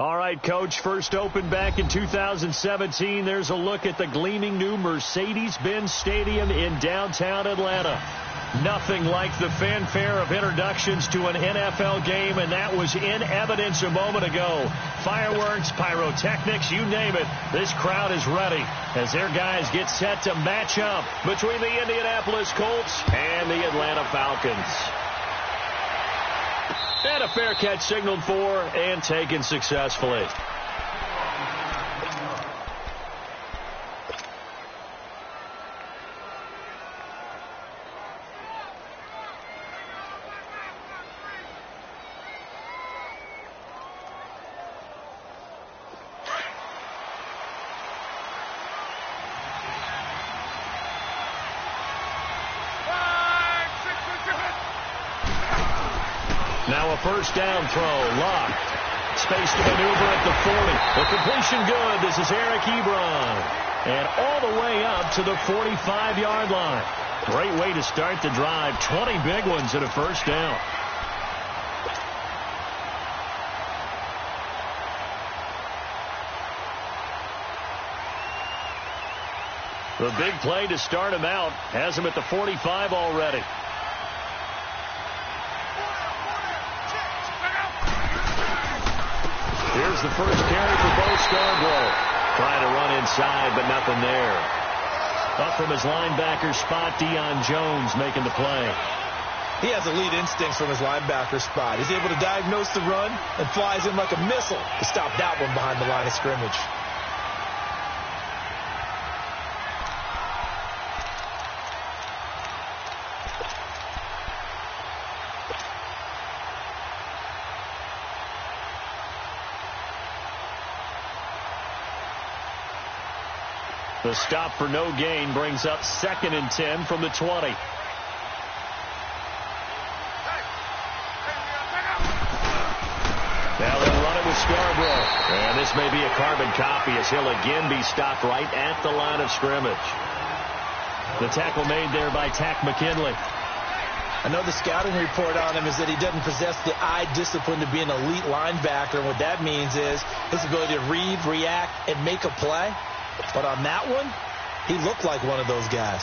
All right, Coach, first opened back in 2017. There's a look at the gleaming new Mercedes-Benz Stadium in downtown Atlanta. Nothing like the fanfare of introductions to an NFL game, and that was in evidence a moment ago. Fireworks, pyrotechnics, you name it. This crowd is ready as their guys get set to match up between the Indianapolis Colts and the Atlanta Falcons. And a fair catch signaled for and taken successfully. Now a first down throw. Luck. Space to maneuver at the 40. The completion good. This is Eric Ebron. And all the way up to the 45-yard line. Great way to start the drive. 20 big ones at a first down. The big play to start him out has him at the 45 already. Here's the first carry for Bo Scarborough. Trying to run inside, but nothing there. Up from his linebacker spot, Deion Jones making the play. He has elite instincts from his linebacker spot. He's able to diagnose the run and flies in like a missile to stop that one behind the line of scrimmage. The stop for no gain brings up 2nd and 10 from the 20. Now they'll run it with Scarborough. And this may be a carbon copy as he'll again be stopped right at the line of scrimmage. The tackle made there by Tack McKinley. I know the scouting report on him is that he doesn't possess the eye discipline to be an elite linebacker. And what that means is his ability to read, react, and make a play. But on that one, he looked like one of those guys.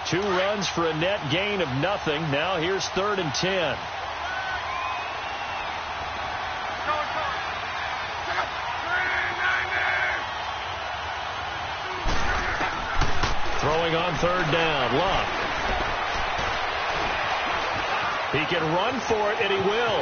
Two runs for a net gain of nothing. Now here's 3rd and 10. Throwing on 3rd down, Luck. He can run for it, and he will.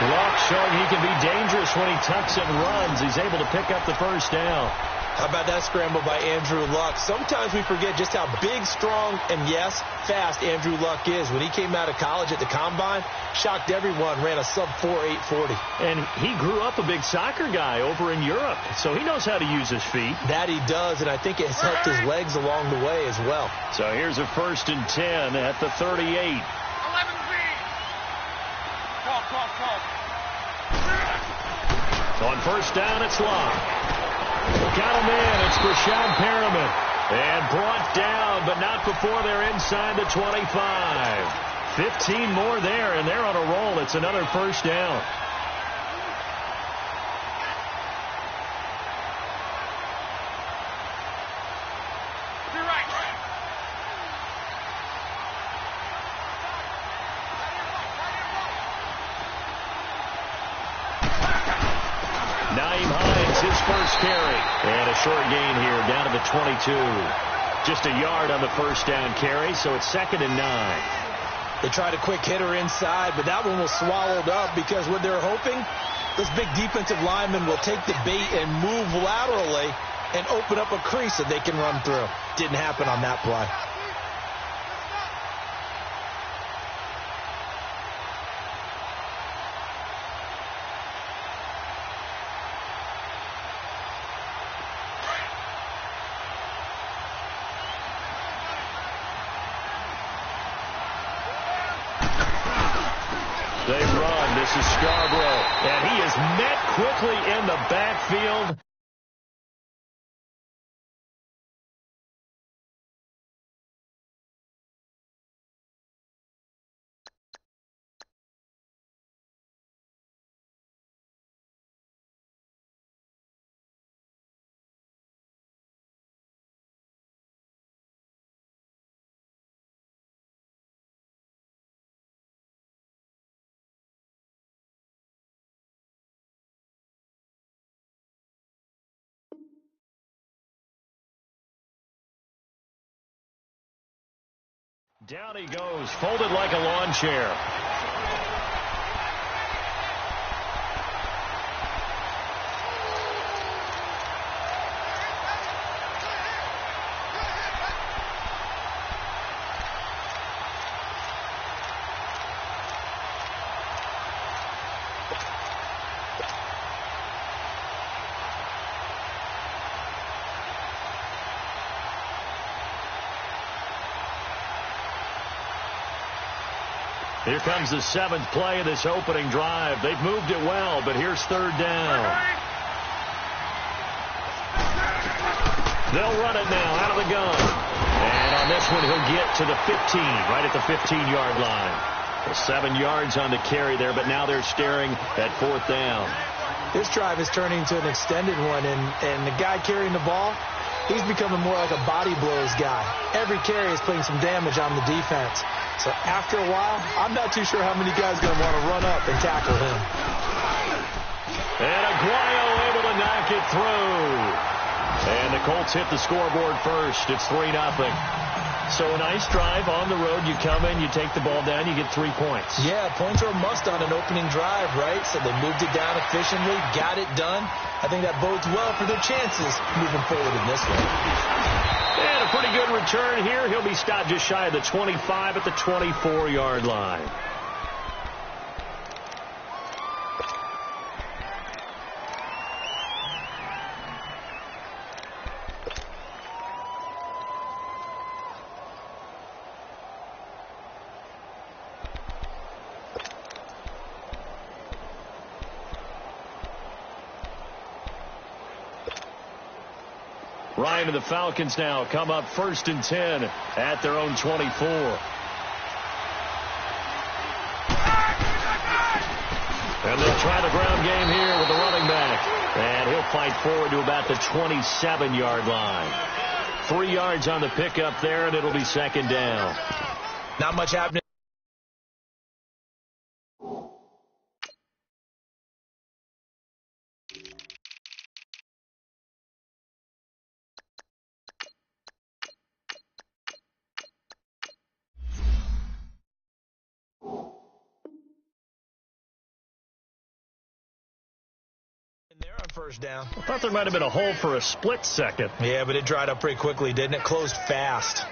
Luck showing he can be dangerous when he tucks and runs. He's able to pick up the first down. How about that scramble by Andrew Luck? Sometimes we forget just how big, strong, and, yes, fast Andrew Luck is. When he came out of college at the Combine, shocked everyone, ran a sub-4.840. And he grew up a big soccer guy over in Europe, so he knows how to use his feet. That he does, and I think it has helped his legs along the way as well. So here's a 1st and 10 at the 38. On first down, it's Luck. Got him in. It's Brashad Perriman. And brought down, but not before they're inside the 25. 15 more there, and they're on a roll. It's another first down. First carry. And a short gain here down to the 22. Just a yard on the first down carry, so it's 2nd and 9. They tried a quick hitter inside, but that one was swallowed up because what they're hoping, this big defensive lineman will take the bait and move laterally and open up a crease that they can run through. Didn't happen on that play. They run. This is Scarborough. And he is met quickly in the backfield. Down he goes, folded like a lawn chair. Here comes the 7th play of this opening drive. They've moved it well, but here's 3rd down. They'll run it now out of the gun. And on this one, he'll get to the 15, right at the 15-yard line. Well, 7 yards on the carry there, but now they're staring at 4th down. This drive is turning to an extended one, and the guy carrying the ball, he's becoming more like a body blows guy. Every carry is putting some damage on the defense. So after a while, I'm not too sure how many guys are going to want to run up and tackle him. And Aguayo able to knock it through. And the Colts hit the scoreboard first. It's 3-0. So a nice drive on the road. You come in, you take the ball down, you get 3 points. Yeah, points are a must on an opening drive, right? So they moved it down efficiently, got it done. I think that bodes well for their chances moving forward in this one. And a pretty good return here. He'll be stopped just shy of the 25 at the 24-yard line. Ryan and the Falcons now come up 1st and 10 at their own 24. And they'll try the ground game here with the running back. And he'll fight forward to about the 27-yard line. 3 yards on the pickup there, and it'll be 2nd down. Not much happening. They're on 1st down. I thought there might have been a hole for a split second. Yeah, but it dried up pretty quickly, didn't it? Closed fast.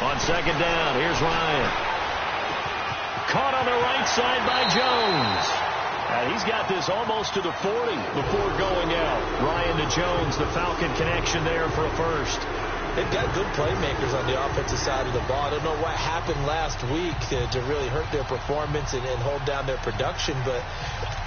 On 2nd down, here's Ryan. Caught on the right side by Jones. And he's got this almost to the 40 before going out. Ryan to Jones, the Falcon connection there for a first. They've got good playmakers on the offensive side of the ball. I don't know what happened last week to really hurt their performance and hold down their production, but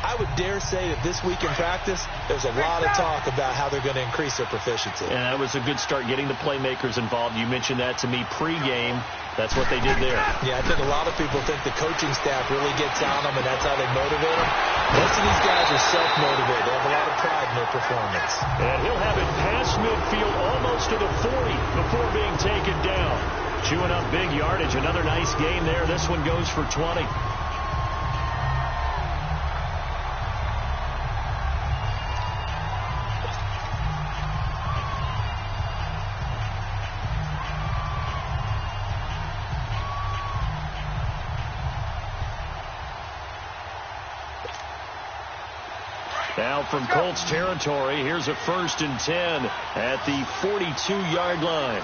I would dare say that this week in practice, there's a lot of talk about how they're going to increase their proficiency. And that was a good start, getting the playmakers involved. You mentioned that to me pregame. That's what they did there. Yeah, I think a lot of people think the coaching staff really gets on them, and that's how they motivate them. Most of these guys are self-motivated. They have a lot of pride in their performance. And he'll have it past midfield almost to the 40 before being taken down. Chewing up big yardage. Another nice gain there. This one goes for 20. Now from Colts territory, here's a 1st and 10 at the 42-yard line.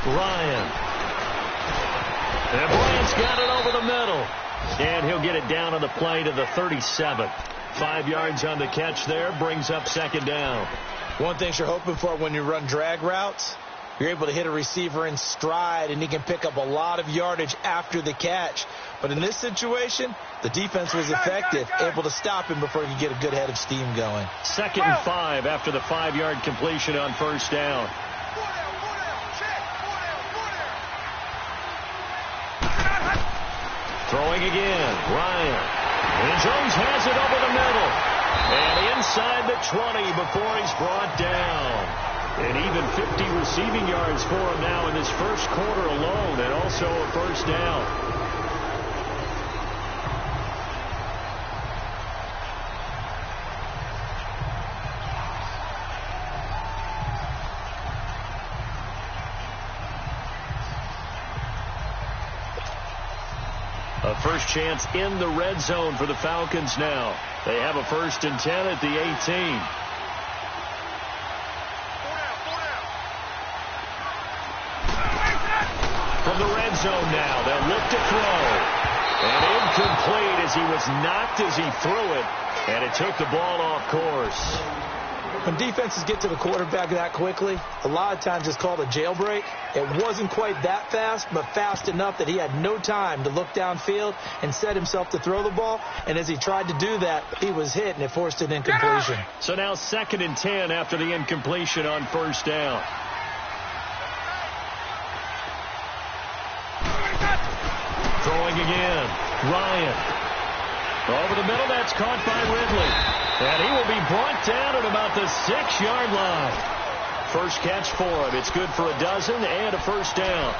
Ryan. And Bryant's got it over the middle. And he'll get it down on the play to the 37. 5 yards on the catch there, brings up 2nd down. One thing you're hoping for when you run drag routes, you're able to hit a receiver in stride, and he can pick up a lot of yardage after the catch. But in this situation, the defense was effective, able to stop him before he could get a good head of steam going. 2nd and 5 after the 5-yard completion on 1st down. Throwing again, Ryan. And Jones has it over the middle. And inside the 20 before he's brought down. And even 50 receiving yards for him now in this first quarter alone, and also a 1st down. A first chance in the red zone for the Falcons now. They have a 1st and 10 at the 18. from the red zone now. They'll look to throw. And incomplete as he was knocked as he threw it. And it took the ball off course. When defenses get to the quarterback that quickly, a lot of times it's called a jailbreak. It wasn't quite that fast, but fast enough that he had no time to look downfield and set himself to throw the ball. And as he tried to do that, he was hit, and it forced an incompletion. So now 2nd and 10 after the incompletion on 1st down. Throwing again. Ryan. Over the middle, that's caught by Ridley. And he will be brought down at about the 6-yard line. First catch for him. It's good for a dozen and a 1st down.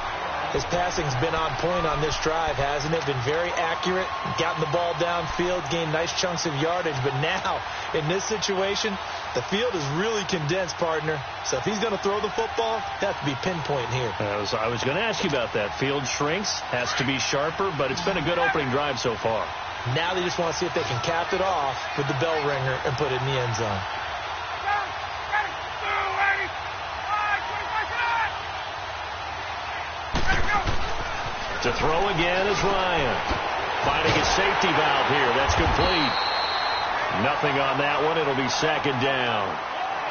His passing's been on point on this drive, hasn't it? Been very accurate, gotten the ball downfield, gained nice chunks of yardage. But now, in this situation, the field is really condensed, partner. So if he's going to throw the football, it has to be pinpoint here. I was going to ask you about that. Field shrinks, has to be sharper, but it's been a good opening drive so far. Now they just want to see if they can cap it off with the bell ringer and put it in the end zone. To throw again is Ryan. Finding a safety valve here. That's complete. Nothing on that one. It'll be 2nd down.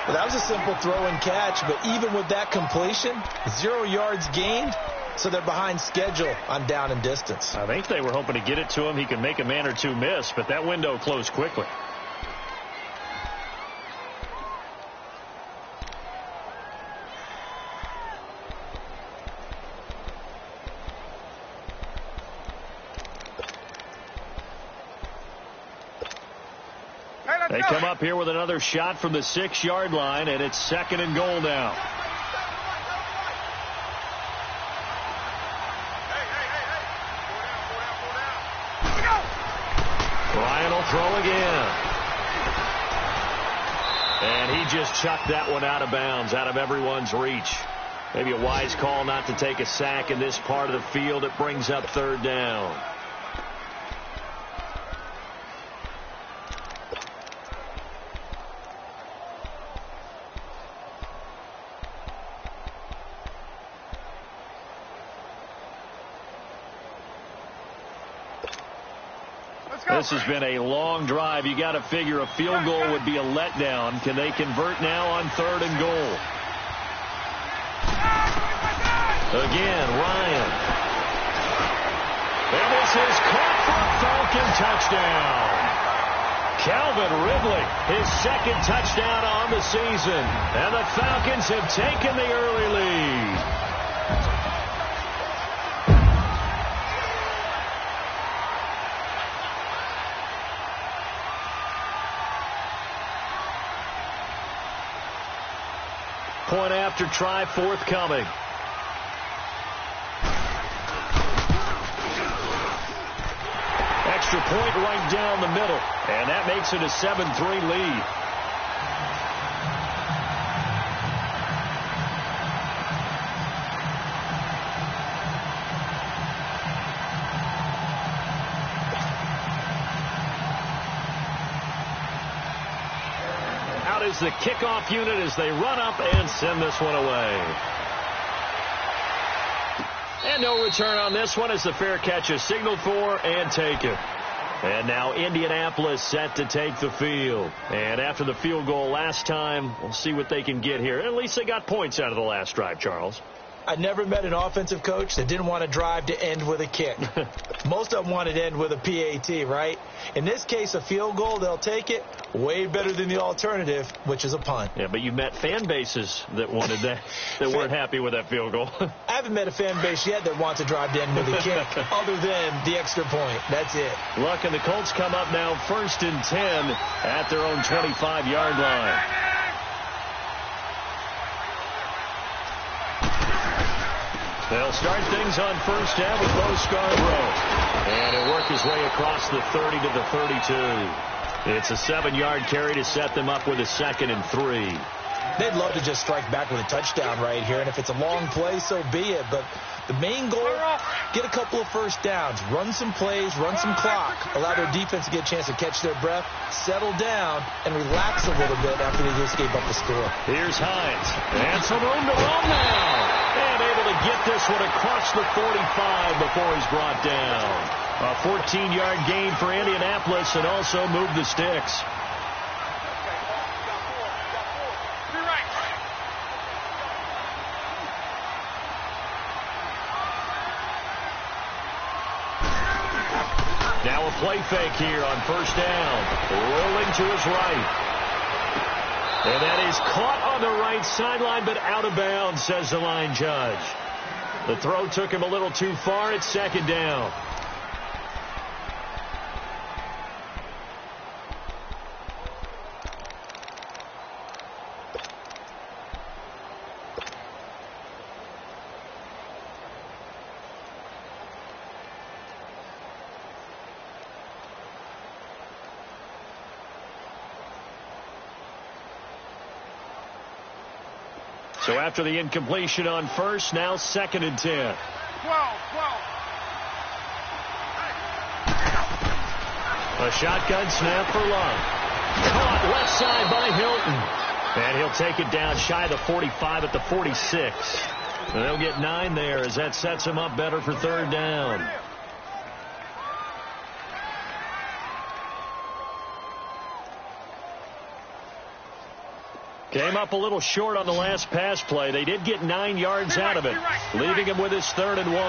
Well, that was a simple throw and catch, but even with that completion, 0 yards gained, so they're behind schedule on down and distance. I think they were hoping to get it to him. He could make a man or two miss, but that window closed quickly. They come up here with another shot from the 6-yard line, and it's 2nd and goal now. Ryan will throw again. And he just chucked that one out of bounds, out of everyone's reach. Maybe a wise call not to take a sack in this part of the field. It brings up 3rd down. This has been a long drive. You got to figure a field goal would be a letdown. Can they convert now on 3rd and goal? Again, Ryan. And this is caught for a Falcon touchdown. Calvin Ridley, his 2nd touchdown on the season. And the Falcons have taken the early lead. Point after try forthcoming. Extra point right down the middle. And that makes it a 7-3 lead. Is the kickoff unit as they run up and send this one away. And no return on this one as the fair catch is signaled for and taken. And now Indianapolis set to take the field. And after the field goal last time, we'll see what they can get here. At least they got points out of the last drive, Charles. I never met an offensive coach that didn't want a drive to end with a kick. Most of them want it to end with a PAT, right? In this case, a field goal, they'll take it. Way better than the alternative, which is a punt. Yeah, but you met fan bases that wanted that, that weren't happy with that field goal. I haven't met a fan base yet that wants a drive to end with a kick, other than the extra point. That's it. Look, and the Colts come up now 1st and 10 at their own 25-yard line. They'll start things on 1st down with Bo Scarborough. And he'll work his way across the 30 to the 32. It's a 7-yard carry to set them up with a 2nd and 3. They'd love to just strike back with a touchdown right here, and if it's a long play, so be it. But the main goal, get a couple of first downs, run some plays, run some clock, allow their defense to get a chance to catch their breath, settle down, and relax a little bit after they just gave up the score. Here's Hines, and some room to run now. And able to get this one across the 45 before he's brought down. A 14-yard gain for Indianapolis, and also move the sticks. Now a play fake here on first down. Rolling to his right. And that is caught on the right sideline, but out of bounds, says the line judge. The throw took him a little too far. It's second down. So after the incompletion on first, now second and 10. A shotgun snap for Love. Caught left side by Hilton. And he'll take it down shy of the 45 at the 46. And they'll get 9 there as that sets him up better for third down. Came up a little short on the last pass play. They did get 9 yards out of it, leaving him with his 3rd and 1.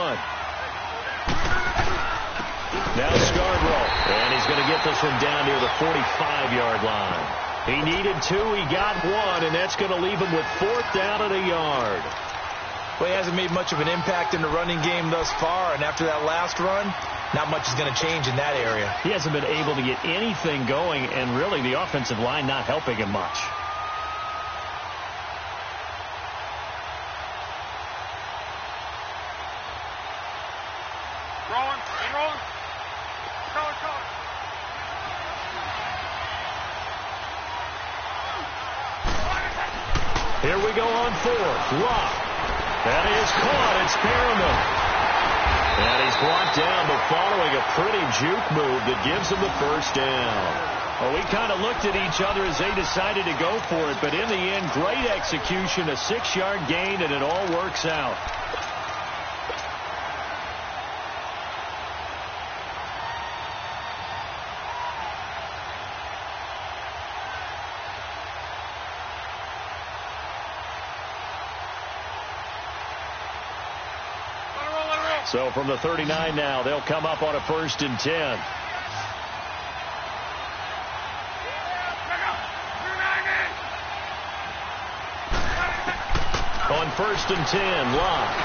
Now Scarborough, and he's going to get this one down near the 45-yard line. He needed 2, he got 1, and that's going to leave him with 4th down and a yard. Well, he hasn't made much of an impact in the running game thus far, and after that last run, not much is going to change in that area. He hasn't been able to get anything going, and really the offensive line not helping him much. Here we go on 4th. Love. That is caught. It's Perriman. And he's brought down, but following a pretty juke move that gives him the first down. Well, we kind of looked at each other as they decided to go for it, but in the end, great execution, a 6-yard gain, and it all works out. So from the 39 now, they'll come up on a 1st and 10. On 1st and 10, Locke.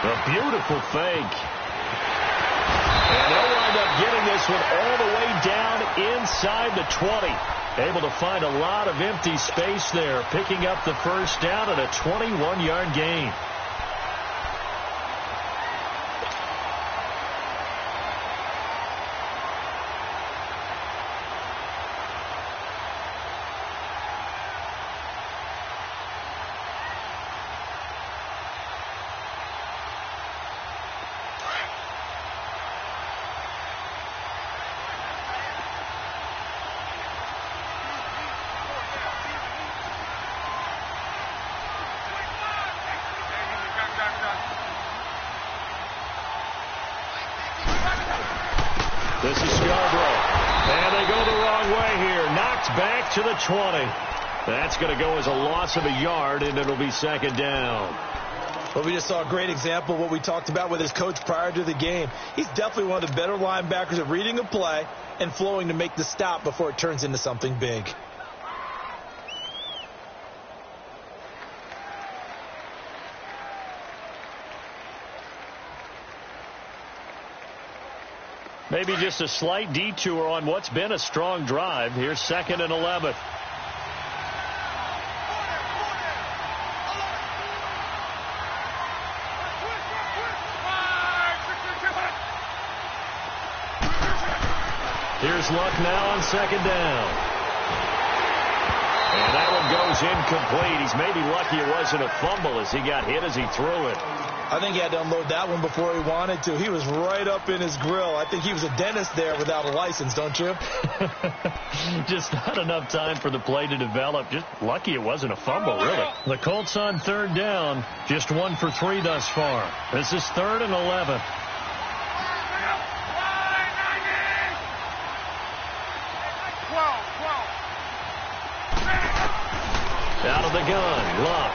A beautiful fake. And they'll wind up getting this one all the way down inside the 20. Able to find a lot of empty space there, picking up the first down at a 21-yard gain. This is Scarborough. And they go the wrong way here. Knocked back to the 20. That's going to go as a loss of a yard, and it'll be second down. Well, we just saw a great example of what we talked about with his coach prior to the game. He's definitely one of the better linebackers at reading a play and flowing to make the stop before it turns into something big. Maybe just a slight detour on what's been a strong drive. Here's 2nd and 11. Here's Luck now on 2nd down. goes incomplete. He's maybe lucky it wasn't a fumble as he got hit as he threw it. I think he had to unload that one before he wanted to. He was right up in his grill. I think he was a dentist there without a license, don't you? Just not enough time for the play to develop. Just lucky it wasn't a fumble, really. The Colts on third down. Just 1 for 3 thus far. This is 3rd and 11. Out of the gun, Luck.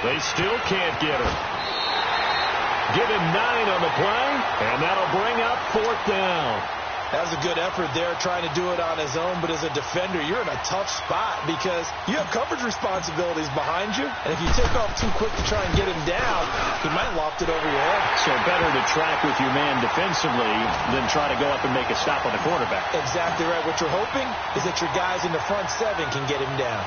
They still can't get him. Give him 9 on the play, and that'll bring up 4th down. That was a good effort there, trying to do it on his own. But as a defender, you're in a tough spot because you have coverage responsibilities behind you. And if you take off too quick to try and get him down, he might loft it over your head. So better to track with your man defensively than try to go up and make a stop on the quarterback. Exactly right. What you're hoping is that your guys in the front 7 can get him down.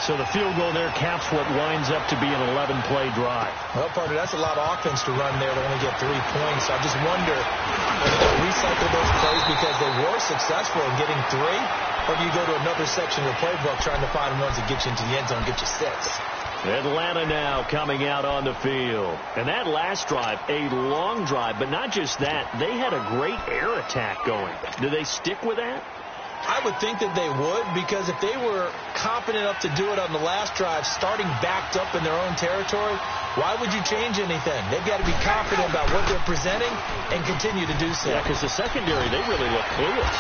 So the field goal there caps what winds up to be an 11-play drive. Well, partner, that's a lot of offense to run there to only get 3 points. So I just wonder whether they'll recycle those plays because they were successful in getting 3, or do you go to another section of the playbook trying to find ones that get you into the end zone and get you 6? Atlanta now coming out on the field. And that last drive, a long drive, but not just that. They had a great air attack going. Do they stick with that? I would think that they would, because if they were confident enough to do it on the last drive, starting backed up in their own territory, why would you change anything? They've got to be confident about what they're presenting and continue to do so. Yeah, because the secondary, they really look clueless.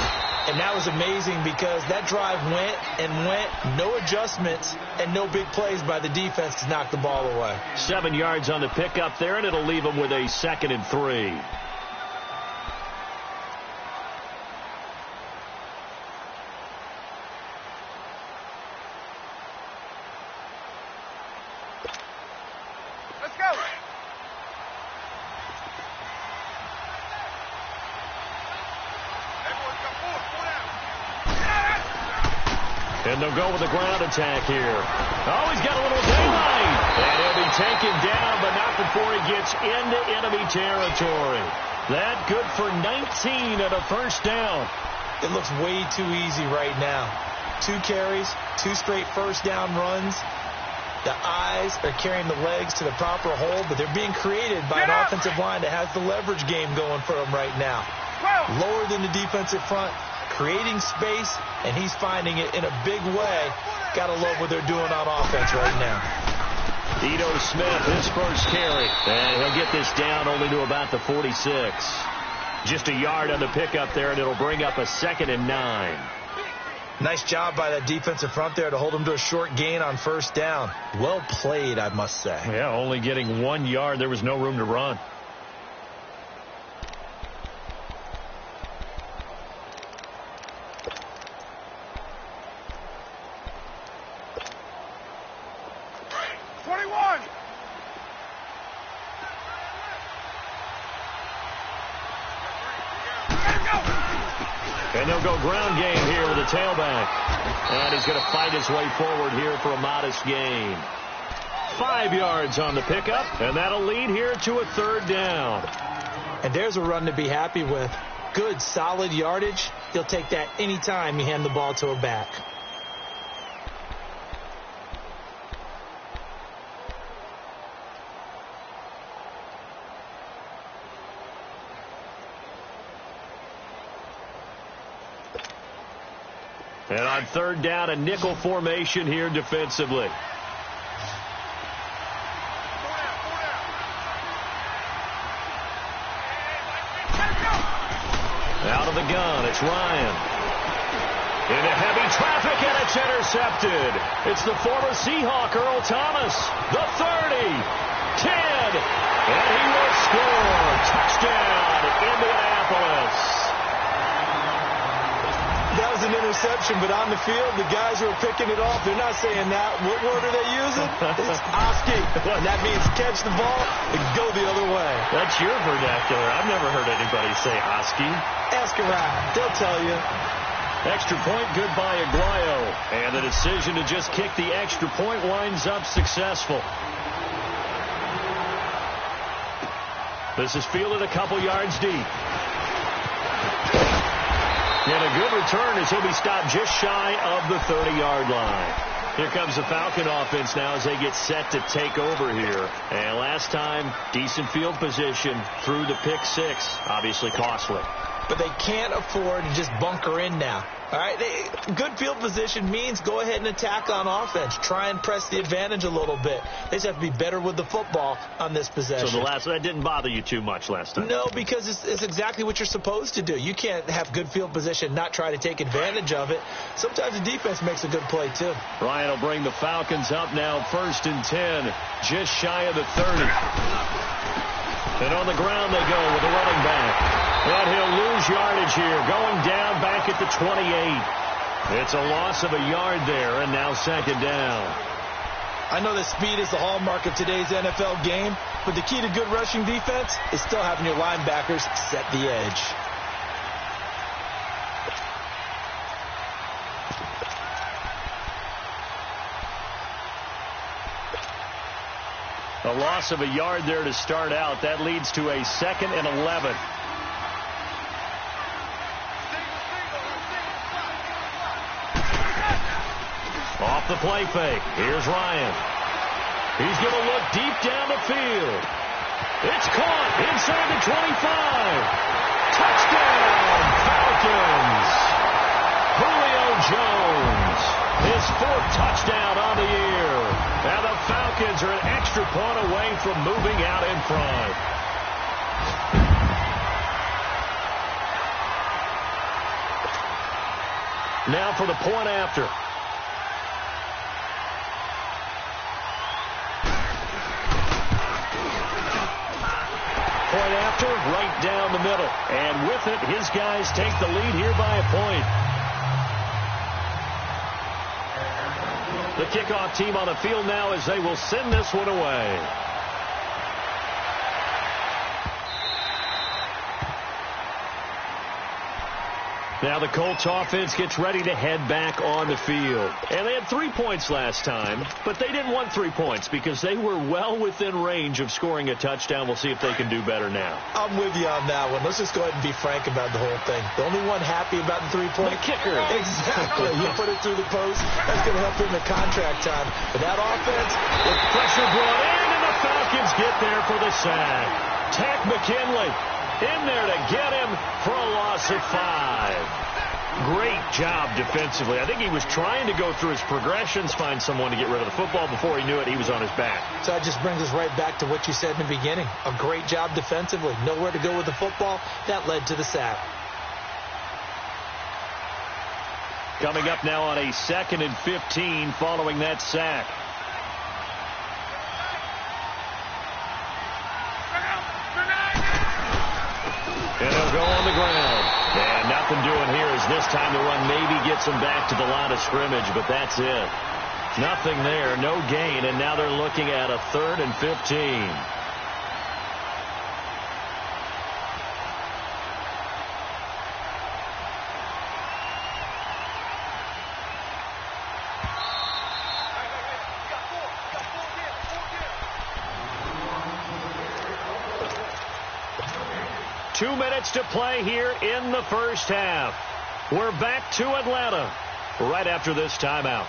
And that was amazing because that drive went and went, no adjustments and no big plays by the defense to knock the ball away. 7 yards on the pickup there, and it'll leave them with a 2nd and 3. And they'll go with the ground attack here. Oh, he's got a little daylight. And he'll be taken down, but not before he gets into enemy territory. That good for 19 at a 1st down. It looks way too easy right now. 2 carries, 2 straight 1st down runs. The eyes are carrying the legs to the proper hole, but they're being created by an offensive line that has the leverage game going for them right now. Lower than the defensive front, creating space, and he's finding it in a big way. Gotta love what they're doing on offense right now. Ito Smith, his first carry. And he'll get this down only to about the 46. Just a yard on the pickup there, and it'll bring up a 2nd and 9. Nice job by that defensive front there to hold him to a short gain on 1st down. Well played, I must say. Yeah, only getting 1 yard. There was no room to run. And they'll go ground game here with a tailback. And he's going to fight his way forward here for a modest gain. 5 yards on the pickup, and that'll lead here to a 3rd down. And there's a run to be happy with. Good, solid yardage. He'll take that anytime you hand the ball to a back. And on 3rd down, a nickel formation here defensively. Out of the gun, it's Ryan. Into heavy traffic, and it's intercepted. It's the former Seahawk, Earl Thomas. The 30, 10, and he will score. Touchdown, Indianapolis. That was an interception, but on the field, the guys who are picking it off, they're not saying that. What word are they using? It's Oski. And that means catch the ball and go the other way. That's your vernacular. I've never heard anybody say Oski. Ask around. They'll tell you. Extra point, good by Aguayo. And the decision to just kick the extra point winds up successful. This is fielded a couple yards deep. And a good return as he'll be stopped just shy of the 30-yard line. Here comes the Falcon offense now as they get set to take over here. And last time, decent field position through the pick six. Obviously costly. But they can't afford to just bunker in now. All right, good field position means go ahead and attack on offense. Try and press the advantage a little bit. They just have to be better with the football on this possession. So that didn't bother you too much last time? No, because it's exactly what you're supposed to do. You can't have good field position and not try to take advantage of it. Sometimes the defense makes a good play, too. Ryan will bring the Falcons up now 1st and 10, just shy of the 30. And on the ground they go with the running back. And he'll lose yardage here, going down back at the 28. It's a loss of a yard there, and now 2nd down. I know that speed is the hallmark of today's NFL game, but the key to good rushing defense is still having your linebackers set the edge. A loss of a yard there to start out. That leads to a 2nd and 11. Off the play fake. Here's Ryan. He's going to look deep down the field. It's caught inside the 25. Touchdown, Falcons. Julio Jones. His 4th touchdown on the year. Now the Falcons are an extra point away from moving out in front. Now for the point after. Point after, right down the middle. And with it, his guys take the lead here by a point. The kickoff team on the field now as they will send this one away. Now the Colts offense gets ready to head back on the field. And they had 3 points last time, but they didn't want 3 points because they were well within range of scoring a touchdown. We'll see if they can do better now. I'm with you on that one. Let's just go ahead and be frank about the whole thing. The only one happy about the 3-point kicker. Exactly. You put it through the post. That's going to help him in contract time. But that offense, with pressure brought in, and the Falcons get there for the sack. Tack McKinley in there to get him for a loss of 5. Great job defensively. I think he was trying to go through his progressions, find someone to get rid of the football. Before he knew it, he was on his back. So that just brings us right back to what you said in the beginning. A great job defensively. Nowhere to go with the football. That led to the sack. Coming up now on a 2nd and 15 following that sack. And he'll go on the ground. And nothing doing here as this time the run maybe gets him back to the line of scrimmage, but that's it. Nothing there, no gain, and now they're looking at a 3rd and 15. Two minutes to play here in the first half. We're back to Atlanta right after this timeout.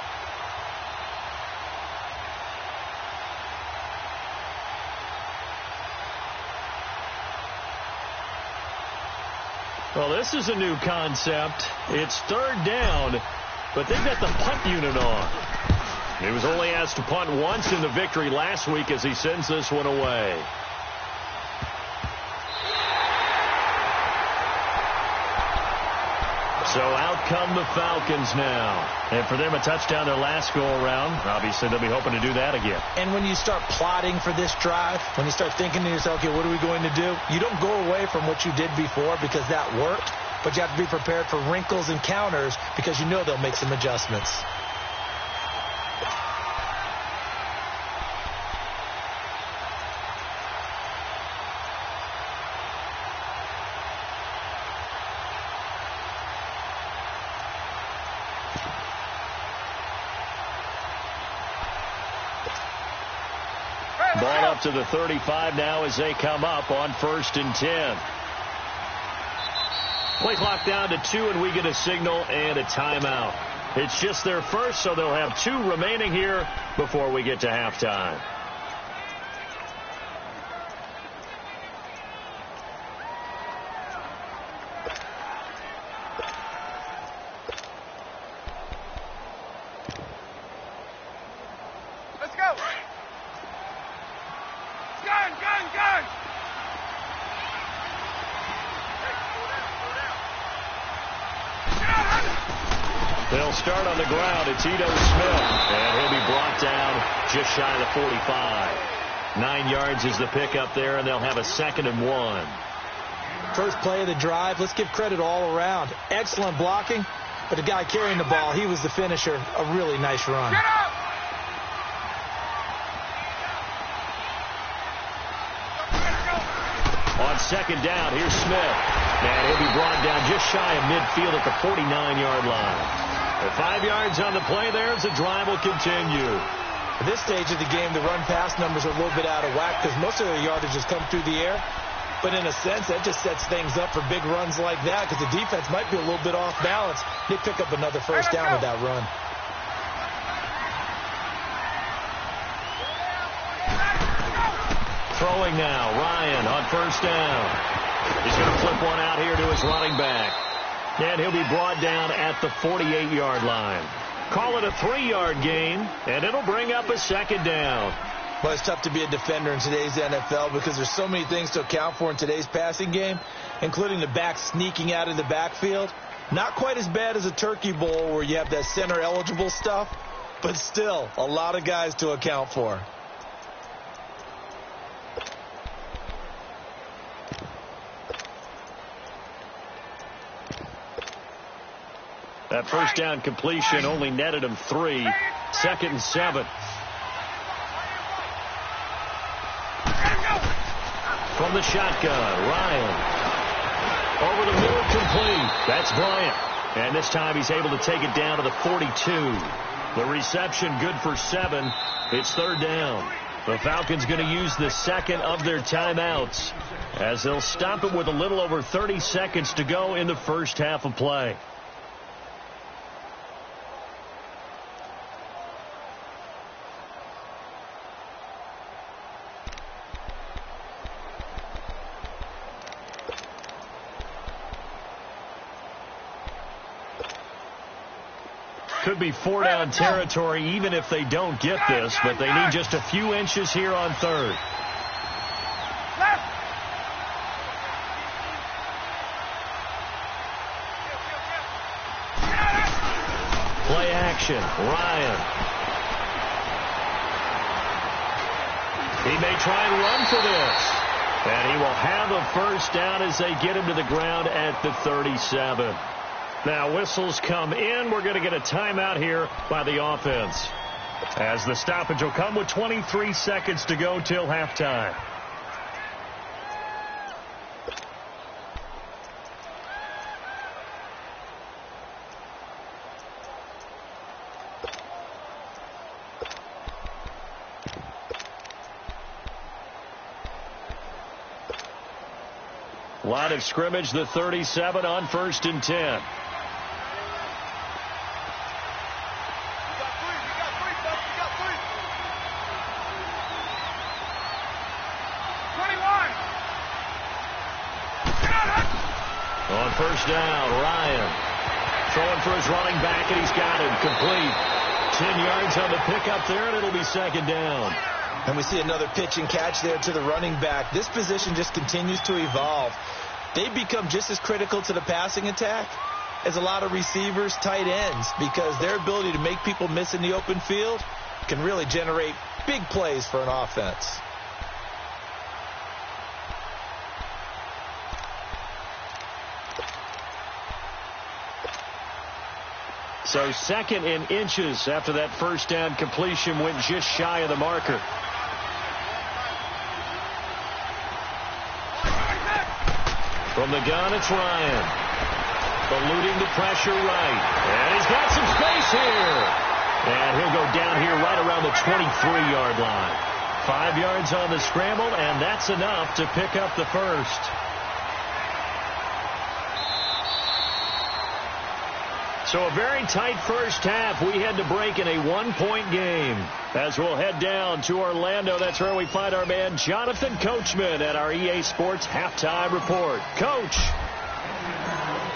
Well, this is a new concept. It's 3rd down, but they've got the punt unit on. He was only asked to punt once in the victory last week as he sends this one away. So out come the Falcons now. And for them, a touchdown their last go-around. Obviously, they'll be hoping to do that again. And when you start plotting for this drive, when you start thinking to yourself, okay, what are we going to do? You don't go away from what you did before because that worked, but you have to be prepared for wrinkles and counters because you know they'll make some adjustments. Ball up to the 35 now as they come up on 1st and 10. Play clock down to 2, and we get a signal and a timeout. It's just their first, so they'll have 2 remaining here before we get to halftime. They'll start on the ground. It's Ito Smith, and he'll be brought down just shy of the 45. 9 yards is the pickup there, and they'll have a 2nd and 1. First play of the drive. Let's give credit all around. Excellent blocking, but the guy carrying the ball, he was the finisher. A really nice run. On 2nd down, here's Smith. And he'll be brought down just shy of midfield at the 49-yard line. 5 yards on the play there as the drive will continue. At this stage of the game, the run-pass numbers are a little bit out of whack because most of their yardage has come through the air. But in a sense, that just sets things up for big runs like that because the defense might be a little bit off balance. They pick up another first down with that run. Throwing now, Ryan on 1st down. He's going to flip one out here to his running back. And he'll be brought down at the 48-yard line. Call it a 3-yard gain, and it'll bring up a 2nd down. Well, it's tough to be a defender in today's NFL because there's so many things to account for in today's passing game, including the back sneaking out of the backfield. Not quite as bad as a turkey bowl where you have that center-eligible stuff, but still a lot of guys to account for. That first down completion only netted him 3. 2nd and 7. From the shotgun, Ryan. Over the middle, complete. That's Bryant. And this time he's able to take it down to the 42. The reception good for 7. It's 3rd down. The Falcons going to use the 2nd of their timeouts as they'll stop it with a little over 30 seconds to go in the first half of play. Could be 4-down territory even if they don't get this, but they need just a few inches here on 3rd. Play action, Ryan. He may try and run for this. And he will have a first down as they get him to the ground at the 37. Now whistles come in. We're going to get a timeout here by the offense, as the stoppage will come with 23 seconds to go till halftime. Line of scrimmage, the 37 on 1st and 10. On 1st down, Ryan throwing for his running back, and he's got him complete. 10 yards on the pickup there, and it'll be 2nd down. And we see another pitch and catch there to the running back. This position just continues to evolve. They become just as critical to the passing attack as a lot of receivers, tight ends, because their ability to make people miss in the open field can really generate big plays for an offense. So 2nd and inches after that first down completion went just shy of the marker. From the gun, it's Ryan. Eluding the pressure right. And he's got some space here. And he'll go down here right around the 23-yard line. 5 yards on the scramble, and that's enough to pick up the first. So a very tight first half. We had to break in a one-point game. As we'll head down to Orlando, that's where we find our man Jonathan Coachman at our EA Sports Halftime Report. Coach,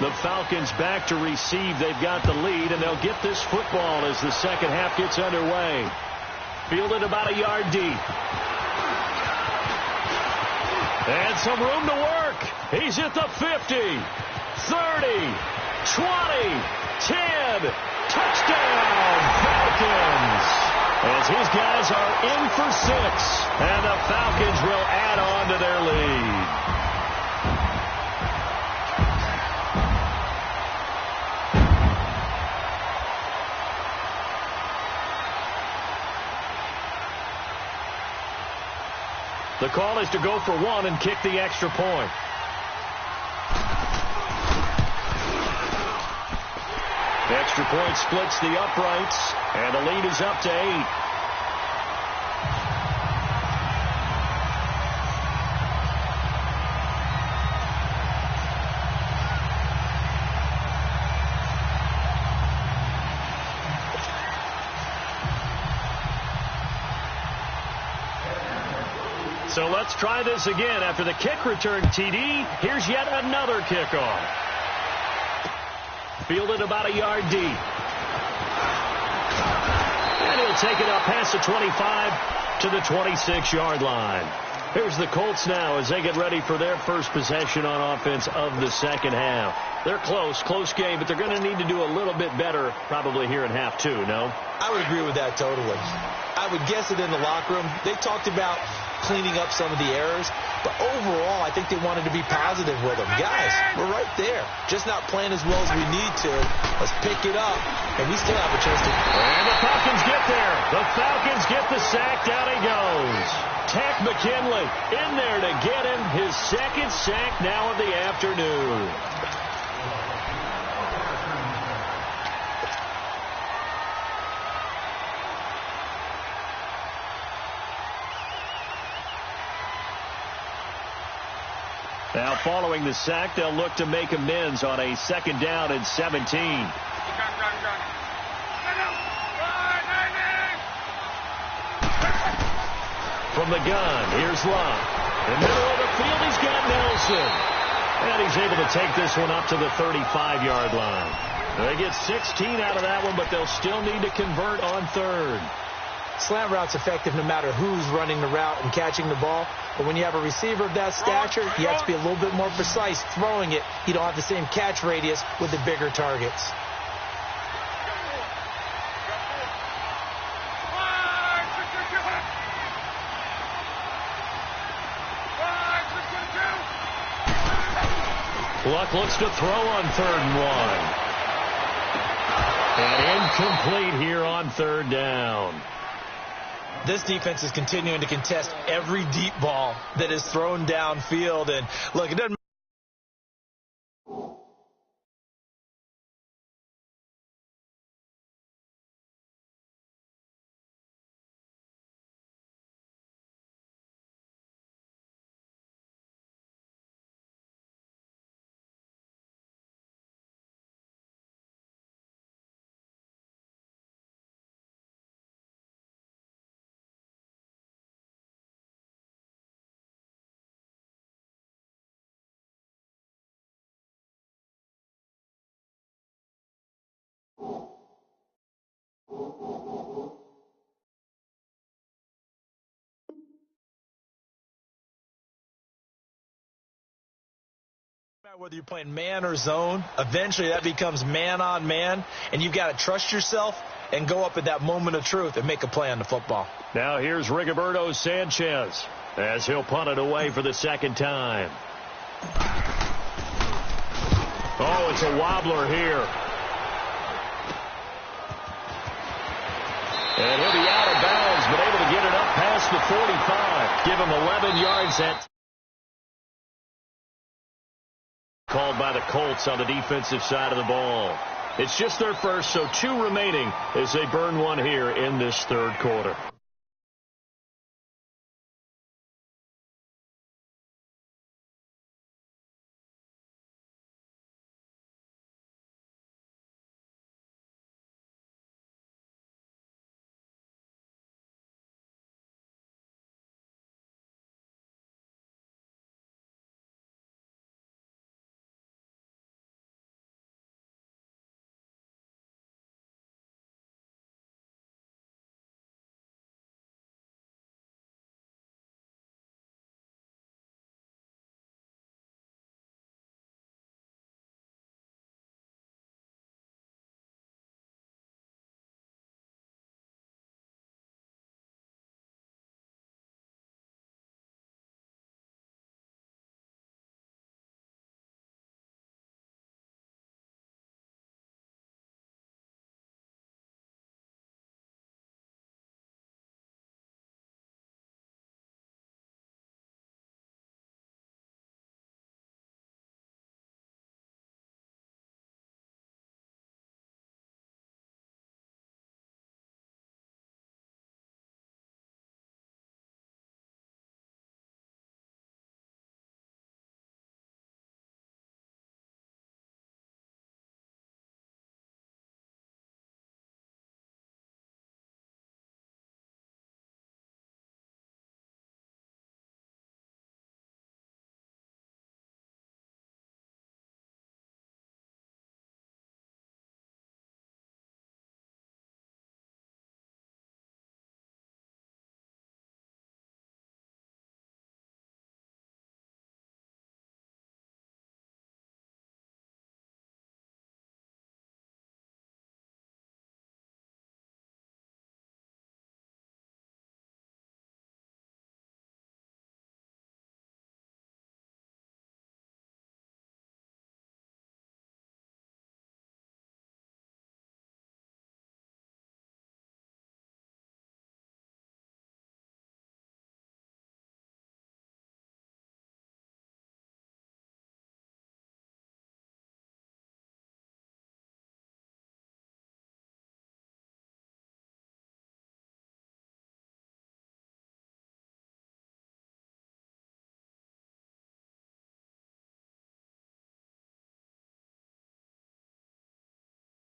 the Falcons back to receive. They've got the lead, and they'll get this football as the second half gets underway. Fielded about a yard deep. And some room to work. He's at the 50, 30, 20, 10. Touchdown, Falcons. As his guys are in for 6. And the Falcons will add on to their lead. The call is to go for 1 and kick the extra point. The extra point splits the uprights, and the lead is up to 8. So let's try this again. After the kick return, TD, here's yet another kickoff. Fielded about a yard deep. And he'll take it up past the 25 to the 26-yard line. Here's the Colts now as they get ready for their first possession on offense of the second half. They're close game, but they're going to need to do a little bit better probably here in half 2, no? I would agree with that totally. I would guess it in the locker room. They talked about cleaning up some of the errors, but overall I think they wanted to be positive with them. Guys, we're right there, just not playing as well as we need to. Let's pick it up, and we still have a chance to. And the Falcons get there. The Falcons get the sack. Down he goes. Tech McKinley in there to get him his second sack now of the afternoon. Now, following the sack, they'll look to make amends on a 2nd down and 17. From the gun, here's Love. In the middle of the field, he's got Nelson. And he's able to take this one up to the 35-yard line. They get 16 out of that one, but they'll still need to convert on 3rd. Slant route's effective no matter who's running the route and catching the ball. But when you have a receiver of that stature, you have to be a little bit more precise throwing it. You don't have the same catch radius with the bigger targets. Luck looks to throw on 3rd and 1. And incomplete here on 3rd down. This defense is continuing to contest every deep ball that is thrown downfield. And look, it doesn't whether you're playing man or zone, eventually that becomes man on man, and you've got to trust yourself and go up at that moment of truth and make a play on the football. Now here's Rigoberto Sanchez as he'll punt it away for the 2nd time. Oh, it's a wobbler here. And he'll be out of bounds, but able to get it up past the 45. Give him 11 yards at. Called by the Colts on the defensive side of the ball. It's just their first, so 2 remaining as they burn 1 here in this 3rd quarter.